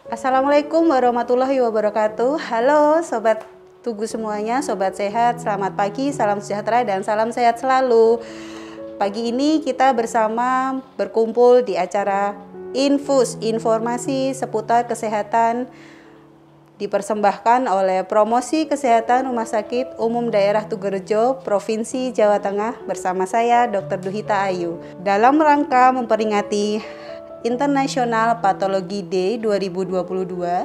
Assalamualaikum warahmatullahi wabarakatuh. Halo Sobat Tugu semuanya, Sobat Sehat, selamat pagi, salam sejahtera dan salam sehat selalu. Pagi ini kita bersama berkumpul di acara Infus, informasi seputar kesehatan, dipersembahkan oleh Promosi Kesehatan Rumah Sakit Umum Daerah Tugurejo, Provinsi Jawa Tengah bersama saya Dr. Duhita Ayu. Dalam rangka memperingati International Pathology Day 2022,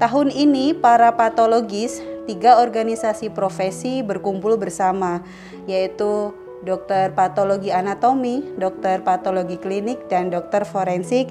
tahun ini para patologis 3 organisasi profesi berkumpul bersama, yaitu dokter patologi anatomi, dokter patologi klinik, dan dokter forensik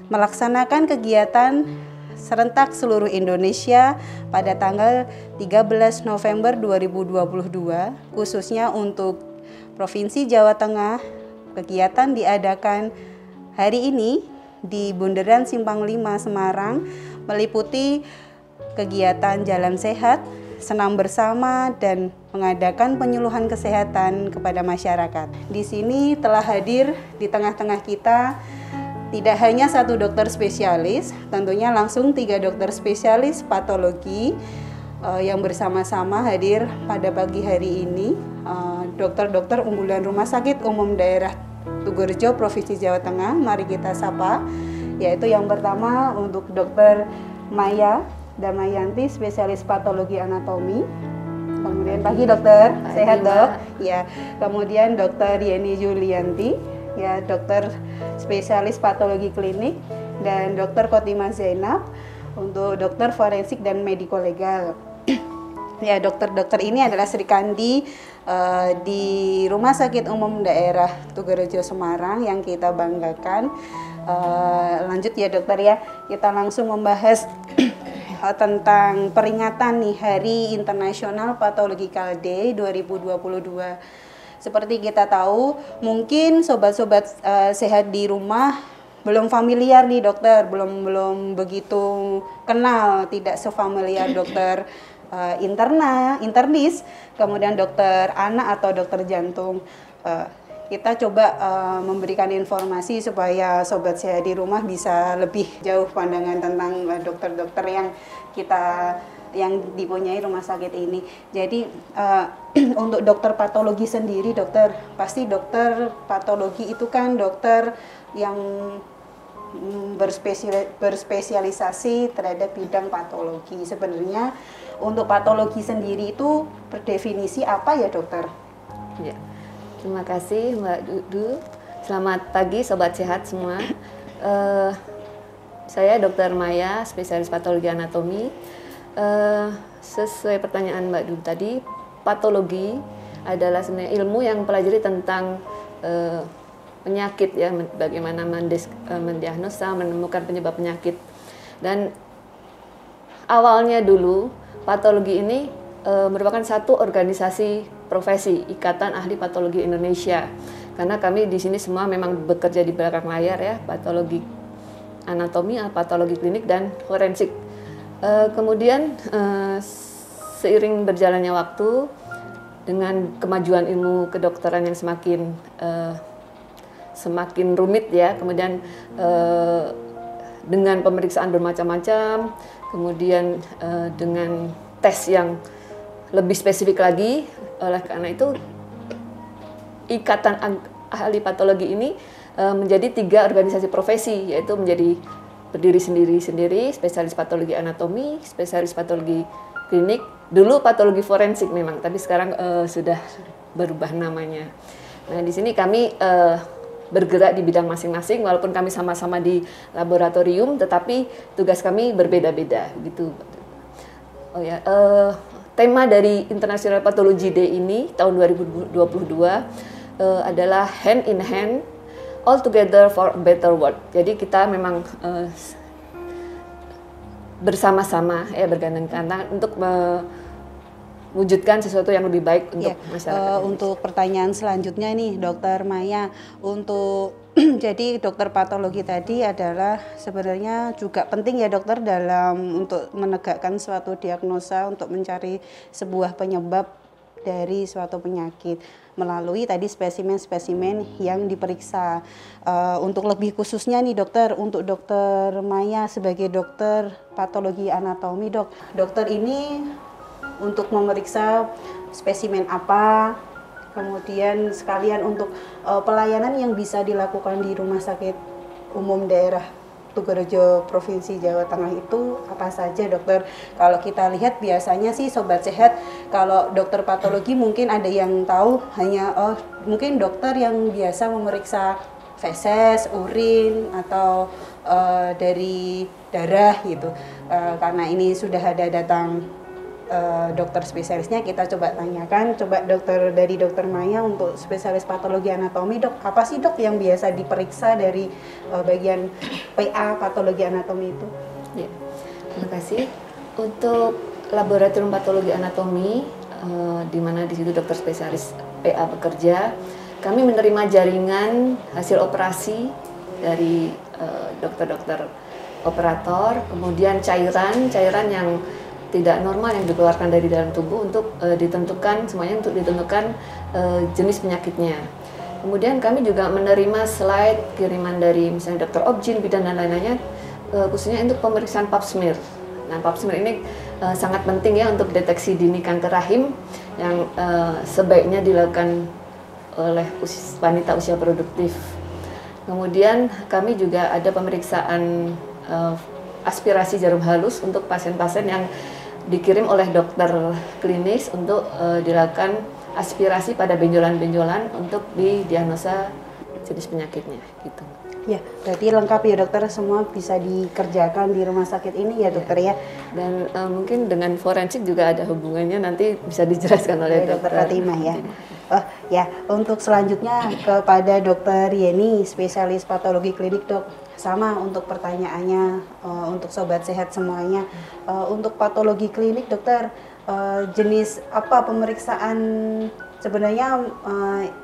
melaksanakan kegiatan serentak seluruh Indonesia pada tanggal 13 November 2022, khususnya untuk Provinsi Jawa Tengah. Kegiatan diadakan hari ini di Bundaran Simpang 5 Semarang, meliputi kegiatan jalan sehat, senam bersama, dan mengadakan penyuluhan kesehatan kepada masyarakat. Di sini telah hadir di tengah-tengah kita tidak hanya 1 dokter spesialis, tentunya langsung 3 dokter spesialis patologi yang bersama-sama hadir pada pagi hari ini. Dokter-dokter unggulan Rumah Sakit Umum Daerah Tugurejo, Provinsi Jawa Tengah. Mari kita sapa, yaitu yang pertama untuk Dokter Maya Damayanti, spesialis patologi anatomi. Kemudian pagi dokter, sehat dok? Ya. Kemudian Dokter Yeni Julianti, ya dokter spesialis patologi klinik, dan Dokter Kotima Zainab untuk dokter forensik dan mediko legal. Ya, dokter-dokter ini adalah Sri Kandi di Rumah Sakit Umum Daerah Tugurejo Semarang yang kita banggakan. Lanjut ya dokter ya, kita langsung membahas tentang peringatan nih Hari International Pathological Day 2022. Seperti kita tahu, mungkin sobat-sobat sehat di rumah belum familiar nih dokter, belum begitu kenal, tidak sefamiliar dokter internis, kemudian dokter anak atau dokter jantung. Kita coba memberikan informasi supaya sobat sehat di rumah bisa lebih jauh pandangan tentang dokter-dokter yang dipunyai rumah sakit ini. Jadi untuk dokter patologi sendiri, dokter, pasti dokter patologi itu kan dokter yang berspesialisasi terhadap bidang patologi. Sebenarnya untuk patologi sendiri itu berdefinisi apa ya dokter? Ya, terima kasih Mbak Dudu. Selamat pagi Sobat Sehat semua. Saya Dokter Maya, spesialis patologi anatomi. Sesuai pertanyaan Mbak Dudu tadi, patologi adalah sebenarnya ilmu yang mempelajari tentang penyakit ya, bagaimana mendiagnosa, menemukan penyebab penyakit. Dan awalnya dulu patologi ini merupakan satu organisasi profesi, Ikatan Ahli Patologi Indonesia. Karena kami di sini semua memang bekerja di belakang layar ya, patologi anatomi, patologi klinik, dan forensik. Kemudian seiring berjalannya waktu dengan kemajuan ilmu kedokteran yang semakin rumit ya, kemudian dengan pemeriksaan bermacam-macam, kemudian dengan tes yang lebih spesifik lagi. Oleh karena itu Ikatan Ahli Patologi ini menjadi 3 organisasi profesi, yaitu menjadi berdiri sendiri-sendiri, spesialis patologi anatomi, spesialis patologi klinik, dulu patologi forensik memang, tapi sekarang sudah berubah namanya. Nah, di sini kami bergerak di bidang masing-masing, walaupun kami sama-sama di laboratorium, tetapi tugas kami berbeda-beda gitu. Oh ya, tema dari International Pathology Day ini tahun 2022 adalah Hand in Hand, All Together for a Better World. Jadi kita memang bersama-sama ya, bergandeng tangan untuk wujudkan sesuatu yang lebih baik untuk masyarakat. Untuk pertanyaan selanjutnya nih Dokter Maya, untuk jadi dokter patologi tadi adalah sebenarnya juga penting ya dokter dalam untuk menegakkan suatu diagnosa untuk mencari sebuah penyebab dari suatu penyakit melalui tadi spesimen-spesimen yang diperiksa. Untuk lebih khususnya nih dokter, untuk dokter Maya sebagai dokter patologi anatomi dok, dokter ini untuk memeriksa spesimen apa, kemudian sekalian untuk pelayanan yang bisa dilakukan di Rumah Sakit Umum Daerah Tugurejo Provinsi Jawa Tengah itu apa saja dokter? Kalau kita lihat biasanya sih Sobat Sehat, kalau dokter patologi mungkin ada yang tahu hanya mungkin dokter yang biasa memeriksa feses, urin atau dari darah gitu. Karena ini sudah ada datang dokter spesialisnya, kita coba tanyakan, coba dari dokter Maya untuk spesialis patologi anatomi dok, apa sih dok yang biasa diperiksa dari bagian PA patologi anatomi itu? Ya, terima kasih. Untuk laboratorium patologi anatomi, di mana di situ dokter spesialis PA bekerja, kami menerima jaringan hasil operasi dari dokter-dokter operator, kemudian cairan yang tidak normal yang dikeluarkan dari dalam tubuh untuk ditentukan semuanya untuk ditentukan jenis penyakitnya. Kemudian kami juga menerima slide kiriman dari misalnya dokter Objin, bidan dan lain-lainnya, khususnya untuk pemeriksaan pap smear. Nah, pap smear ini sangat penting ya untuk deteksi dini kanker rahim yang sebaiknya dilakukan oleh wanita usia produktif. Kemudian kami juga ada pemeriksaan aspirasi jarum halus untuk pasien-pasien yang dikirim oleh dokter klinis untuk dilakukan aspirasi pada benjolan-benjolan untuk didiagnosa jenis penyakitnya gitu. Ya, berarti lengkap ya dokter, semua bisa dikerjakan di rumah sakit ini ya dokter ya. Dan mungkin dengan forensik juga ada hubungannya, nanti bisa dijelaskan oleh dokter Fatimah ya. Oh ya, untuk selanjutnya kepada dokter Yeni, spesialis patologi klinik dok. Sama untuk pertanyaannya untuk Sobat Sehat semuanya. Untuk patologi klinik dokter, jenis apa pemeriksaan sebenarnya,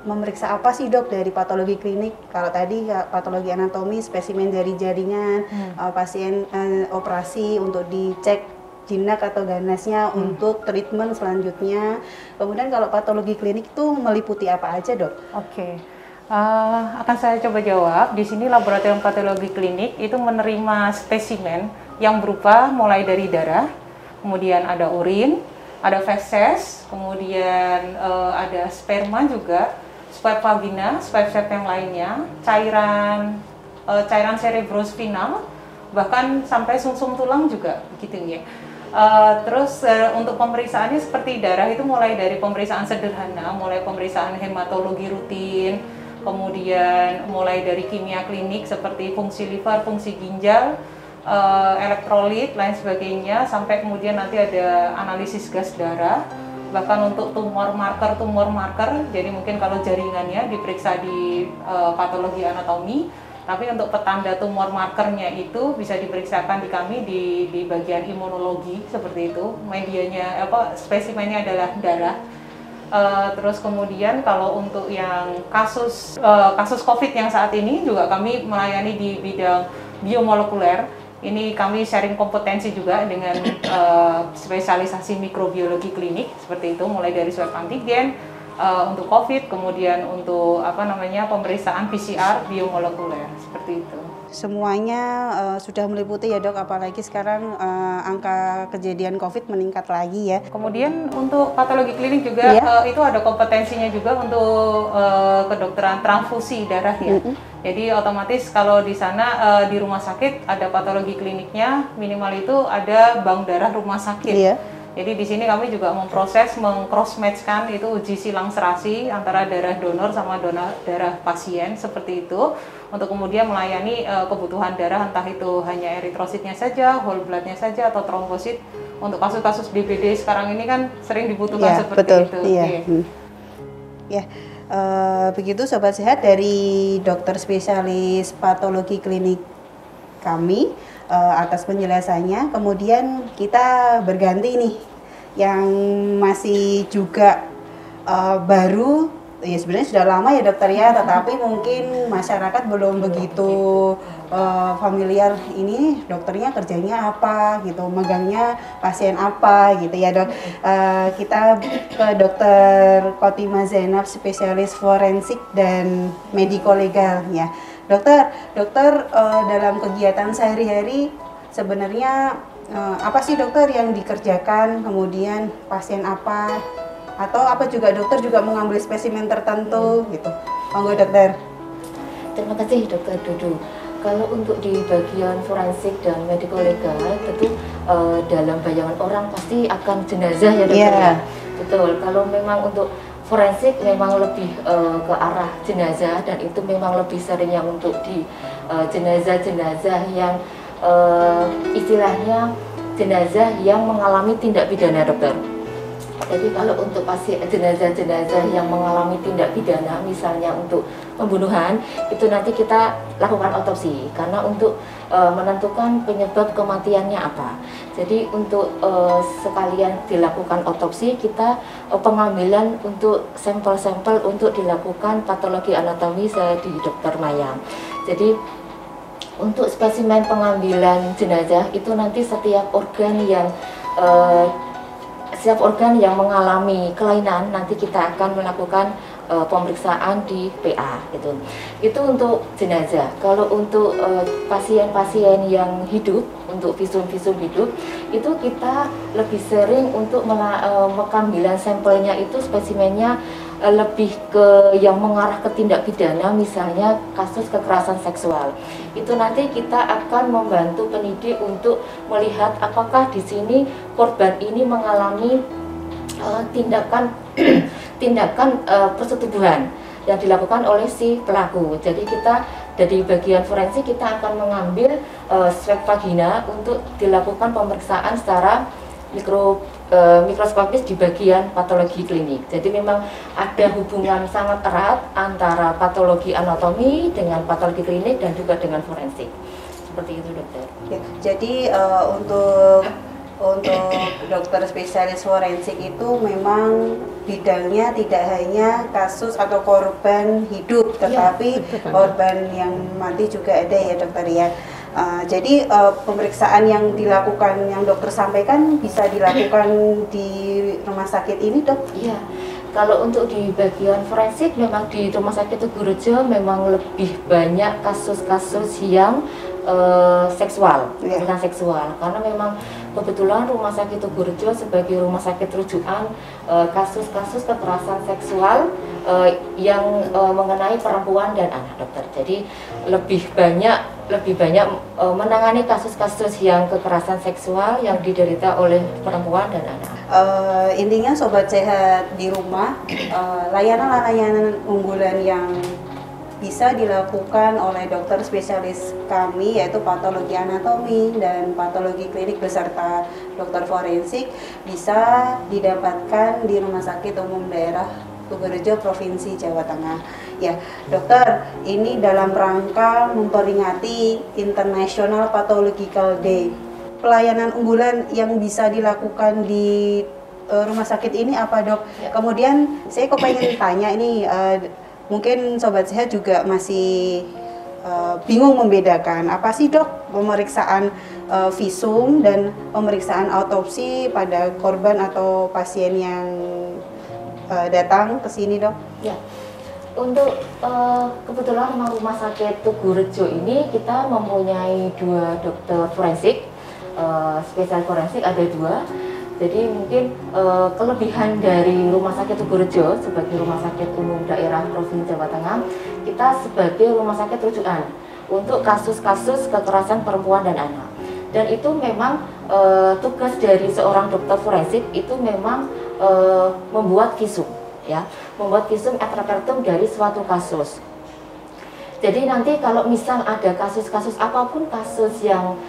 memeriksa apa sih dok dari patologi klinik? Kalau tadi patologi anatomi, spesimen dari jaringan, pasien operasi untuk dicek jinak atau ganasnya untuk treatment selanjutnya. Kemudian kalau patologi klinik itu meliputi apa aja dok? Oke. Akan saya coba jawab. Di sini laboratorium patologi klinik itu menerima spesimen yang berupa mulai dari darah, kemudian ada urin, ada feses, kemudian ada sperma juga, swab vagina, swab yang lainnya, cairan cerebrospinal, bahkan sampai sumsum tulang juga begitu ya. Terus untuk pemeriksaannya seperti darah itu mulai dari pemeriksaan sederhana, mulai pemeriksaan hematologi rutin, kemudian mulai dari kimia klinik seperti fungsi liver, fungsi ginjal, elektrolit, lain sebagainya, sampai kemudian nanti ada analisis gas darah, bahkan untuk tumor marker, jadi mungkin kalau jaringannya diperiksa di patologi anatomi, tapi untuk petanda tumor markernya itu bisa diperiksakan di kami di bagian imunologi seperti itu. Medianya spesimennya adalah darah. Terus kemudian kalau untuk yang kasus COVID yang saat ini juga kami melayani di bidang biomolekuler. Ini kami sharing kompetensi juga dengan spesialisasi mikrobiologi klinik seperti itu, mulai dari swab antigen untuk COVID, kemudian untuk pemeriksaan PCR biomolekuler seperti itu. Semuanya sudah meliputi ya dok, apalagi sekarang angka kejadian COVID meningkat lagi ya. Kemudian untuk patologi klinik juga itu ada kompetensinya juga untuk kedokteran transfusi darah ya. Jadi otomatis kalau di sana di rumah sakit ada patologi kliniknya, minimal itu ada bank darah rumah sakit. Jadi di sini kami juga memproses, meng-cross-match-kan itu uji silang serasi antara darah donor sama darah pasien seperti itu, untuk kemudian melayani kebutuhan darah, entah itu hanya eritrositnya saja, whole blood-nya saja, atau trombosit. Untuk kasus-kasus DBD sekarang ini kan sering dibutuhkan seperti itu. Ya, begitu Sobat Sehat dari dokter spesialis patologi klinik kami atas penjelasannya. Kemudian kita berganti nih yang masih juga baru, ya sebenarnya sudah lama ya dokter ya, tetapi mungkin masyarakat belum begitu familiar ini dokternya kerjanya apa gitu, megangnya pasien apa gitu ya dok. Kita ke Dokter Khotimah Zainab, spesialis forensik dan mediko legal ya. Dokter dalam kegiatan sehari-hari sebenarnya apa sih dokter yang dikerjakan, kemudian pasien apa, atau apa juga dokter juga mengambil spesimen tertentu gitu. Monggo dokter. Terima kasih Dokter Dudu. Kalau untuk di bagian forensik dan mediko legal, tentu dalam bayangan orang pasti akan jenazah ya dokter. Yeah. Betul. Kalau memang untuk forensik memang lebih ke arah jenazah, dan itu memang lebih seringnya untuk di jenazah-jenazah yang istilahnya jenazah yang mengalami tindak pidana dokter. Jadi kalau untuk pasien jenazah-jenazah yang mengalami tindak pidana, misalnya untuk pembunuhan, itu nanti kita lakukan otopsi karena untuk menentukan penyebab kematiannya apa. Jadi untuk sekalian dilakukan otopsi, kita pengambilan untuk sampel-sampel untuk dilakukan patologi anatomi di Dokter Maya. Jadi untuk spesimen pengambilan jenazah itu nanti setiap organ yang mengalami kelainan nanti kita akan melakukan pemeriksaan di PA gitu. Itu untuk jenazah. Kalau untuk pasien-pasien yang hidup, untuk visum-visum hidup, itu kita lebih sering untuk pengambilan sampelnya itu spesimennya lebih ke yang mengarah ke tindak pidana, misalnya kasus kekerasan seksual. Itu nanti kita akan membantu penyidik untuk melihat apakah di sini korban ini mengalami tindakan persetubuhan yang dilakukan oleh si pelaku. Jadi kita dari bagian forensik kita akan mengambil swab vagina untuk dilakukan pemeriksaan secara mikroskopis di bagian patologi klinik. Jadi memang ada hubungan sangat erat antara patologi anatomi dengan patologi klinik dan juga dengan forensik. Seperti itu dokter. Ya, jadi untuk dokter spesialis forensik itu memang bidangnya tidak hanya kasus atau korban hidup, tetapi korban yang mati juga ada ya dokter ya. Jadi pemeriksaan yang dilakukan, yang dokter sampaikan bisa dilakukan di rumah sakit ini dok? Iya, kalau untuk di bagian forensik memang di Rumah Sakit Tugurejo memang lebih banyak kasus-kasus yang seksual, kekerasan seksual, karena memang kebetulan Rumah Sakit Tugurejo sebagai rumah sakit rujukan kasus-kasus kekerasan seksual yang mengenai perempuan dan anak dokter. Jadi lebih banyak menangani kasus-kasus yang kekerasan seksual yang diderita oleh perempuan dan anak. Intinya sobat sehat di rumah, layanan-layanan unggulan yang bisa dilakukan oleh dokter spesialis kami yaitu patologi anatomi dan patologi klinik beserta dokter forensik bisa didapatkan di Rumah Sakit Umum Daerah Tugurejo Provinsi Jawa Tengah. Ya, dokter, ini dalam rangka memperingati International Pathological Day. Pelayanan unggulan yang bisa dilakukan di rumah sakit ini apa dok? Kemudian saya kok pengen tanya ini, mungkin sobat sehat juga masih bingung membedakan apa sih dok pemeriksaan visum dan pemeriksaan autopsi pada korban atau pasien yang datang ke sini dok? Ya, untuk kebetulan Rumah Sakit Tugurejo ini kita mempunyai 2 dokter forensik, spesial forensik ada 2. Jadi mungkin kelebihan dari Rumah Sakit Tugurejo sebagai Rumah Sakit Umum Daerah Provinsi Jawa Tengah, kita sebagai rumah sakit rujukan untuk kasus-kasus kekerasan perempuan dan anak. Dan itu memang tugas dari seorang dokter forensik itu memang membuat visum, ya, membuat visum et repertum dari suatu kasus. Jadi nanti kalau misal ada kasus-kasus apapun, kasus yang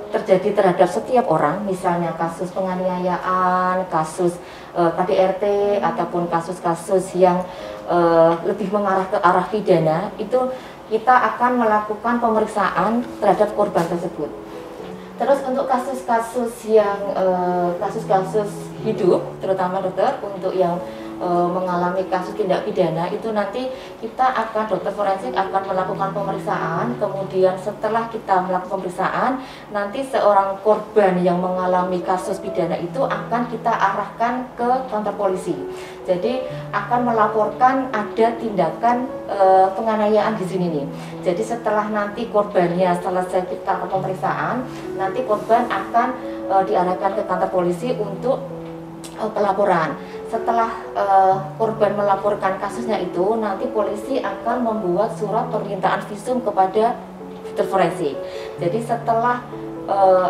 terjadi terhadap setiap orang, misalnya kasus penganiayaan, kasus KDRT, ataupun kasus-kasus yang lebih mengarah ke arah pidana, itu kita akan melakukan pemeriksaan terhadap korban tersebut. Terus untuk kasus-kasus yang kasus-kasus hidup, terutama dokter, untuk yang mengalami kasus tindak pidana, itu nanti dokter forensik akan melakukan pemeriksaan. Kemudian setelah kita melakukan pemeriksaan, nanti seorang korban yang mengalami kasus pidana itu akan kita arahkan ke kantor polisi. Jadi akan melaporkan ada tindakan penganiayaan di sini nih. Jadi setelah nanti korbannya selesai kita lakukan pemeriksaan, nanti korban akan diarahkan ke kantor polisi untuk pelaporan. Setelah korban melaporkan kasusnya itu, nanti polisi akan membuat surat permintaan visum kepada dokter forensik. Jadi setelah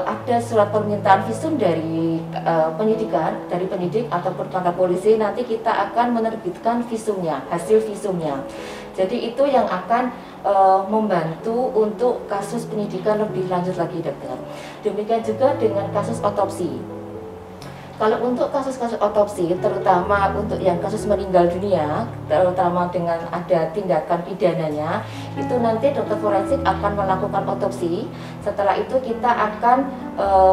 ada surat permintaan visum dari penyidik ataupun kantor polisi, nanti kita akan menerbitkan visumnya, hasil visumnya. Jadi itu yang akan membantu untuk kasus penyidikan lebih lanjut lagi, dokter. Demikian juga dengan kasus otopsi. Kalau untuk kasus-kasus otopsi, terutama untuk yang kasus meninggal dunia, terutama dengan ada tindakan pidananya, itu nanti dokter forensik akan melakukan otopsi. Setelah itu kita akan,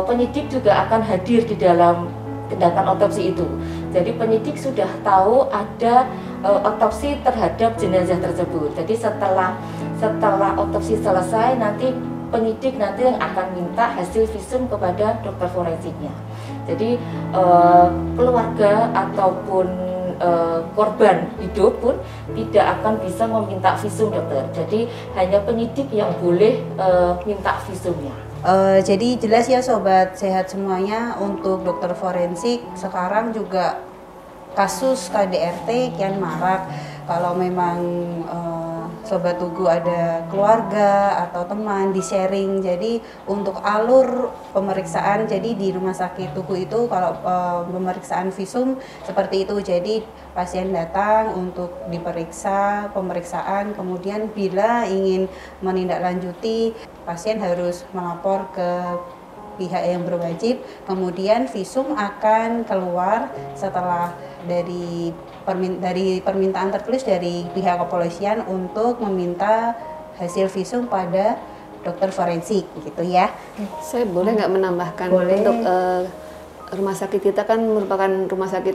penyidik juga akan hadir di dalam tindakan otopsi itu. Jadi penyidik sudah tahu ada otopsi terhadap jenazah tersebut. Jadi setelah otopsi selesai, nanti penyidik yang akan minta hasil visum kepada dokter forensiknya. Jadi keluarga ataupun korban hidup pun tidak akan bisa meminta visum, dokter. Jadi hanya penyidik yang boleh minta visumnya. Jadi jelas ya sobat sehat semuanya, untuk dokter forensik sekarang juga kasus KDRT kian marak. Kalau memang sobat Tugu ada keluarga atau teman di sharing, jadi untuk alur pemeriksaan, jadi di rumah sakit Tugu itu kalau pemeriksaan visum seperti itu, jadi pasien datang untuk diperiksa, pemeriksaan, kemudian bila ingin menindaklanjuti, pasien harus melapor ke pihak yang berwajib, kemudian visum akan keluar setelah dari permintaan tertulis dari pihak kepolisian untuk meminta hasil visum pada dokter forensik, gitu ya. Saya boleh nggak menambahkan? Boleh. Untuk rumah sakit kita kan merupakan rumah sakit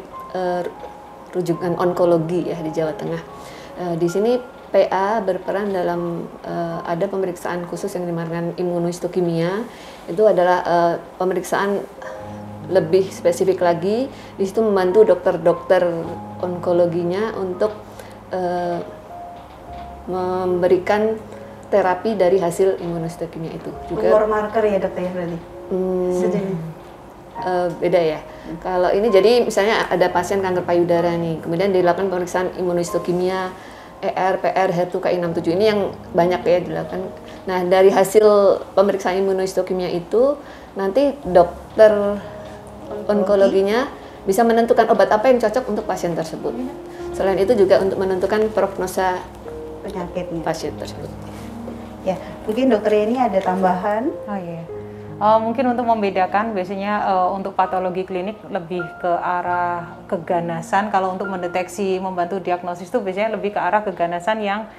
rujukan onkologi ya di Jawa Tengah. Di sini PA berperan dalam ada pemeriksaan khusus yang dinamakan imunohistokimia. Itu adalah pemeriksaan lebih spesifik lagi. Di situ membantu dokter-dokter onkologinya untuk memberikan terapi dari hasil imunohistokimia itu. Juga Tumor marker ya dokter berarti? Beda ya. Kalau ini jadi misalnya ada pasien kanker payudara nih, kemudian dilakukan pemeriksaan imunohistokimia ER, PR, HER2, Ki67 ini yang banyak ya dilakukan. Nah, dari hasil pemeriksaan imunohistokimia itu nanti dokter onkologinya bisa menentukan obat apa yang cocok untuk pasien tersebut. Selain itu juga untuk menentukan prognosa Penyakitnya. pasien tersebut. Ya, mungkin dokter ini ada tambahan. Oh iya. Mungkin untuk membedakan, biasanya untuk patologi klinik lebih ke arah keganasan. Kalau untuk mendeteksi, membantu diagnosis itu biasanya lebih ke arah keganasan yang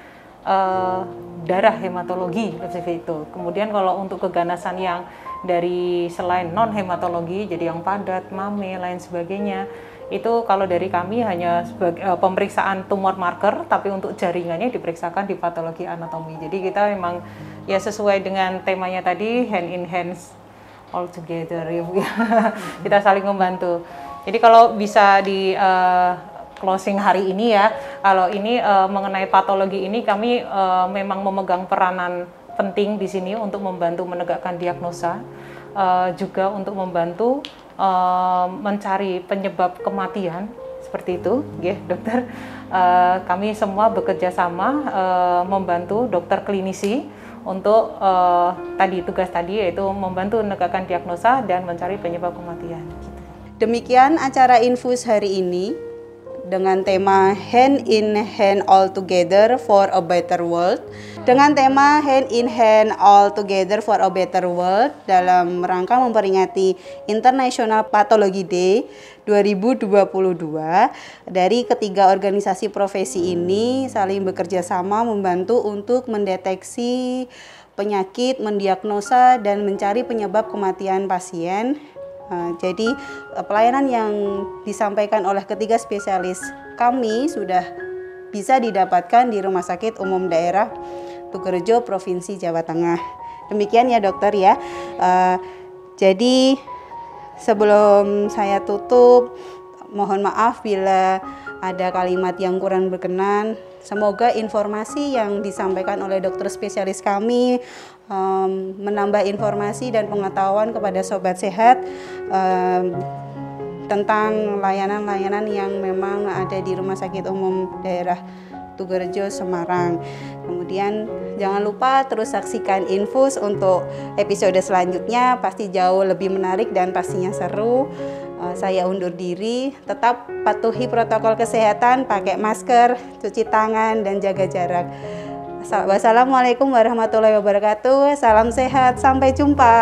darah hematologi seperti itu. Kemudian kalau untuk keganasan yang dari selain non hematologi, jadi yang padat, mame, lain sebagainya, itu kalau dari kami hanya sebagai pemeriksaan tumor marker, tapi untuk jaringannya diperiksakan di patologi anatomi. Jadi kita memang ya sesuai dengan temanya tadi, hand in hands all together ya Bu. Kita saling membantu. Jadi kalau bisa di closing hari ini ya, kalau ini mengenai patologi ini kami memang memegang peranan penting di sini untuk membantu menegakkan diagnosa, juga untuk membantu mencari penyebab kematian seperti itu, ya dokter. Kami semua bekerja sama membantu dokter klinisi untuk tugas tadi yaitu membantu menegakkan diagnosa dan mencari penyebab kematian. Demikian acara Infus hari ini dengan tema Hand in Hand All Together for a Better World. Dengan tema Hand in Hand All Together for a Better World dalam rangka memperingati International Pathology Day 2022, dari ketiga organisasi profesi ini saling bekerja sama membantu untuk mendeteksi penyakit, mendiagnosa dan mencari penyebab kematian pasien. Jadi pelayanan yang disampaikan oleh ketiga spesialis kami sudah bisa didapatkan di Rumah Sakit Umum Daerah Tugurejo, Provinsi Jawa Tengah. Demikian ya dokter ya. Jadi sebelum saya tutup, mohon maaf bila ada kalimat yang kurang berkenan. Semoga informasi yang disampaikan oleh dokter spesialis kami menambah informasi dan pengetahuan kepada sobat sehat tentang layanan-layanan yang memang ada di Rumah Sakit Umum Daerah Tugurejo, Semarang. Kemudian jangan lupa terus saksikan Infus untuk episode selanjutnya, pasti jauh lebih menarik dan pastinya seru. Saya undur diri, tetap patuhi protokol kesehatan, pakai masker, cuci tangan, dan jaga jarak. Wassalamualaikum warahmatullahi wabarakatuh, salam sehat, sampai jumpa.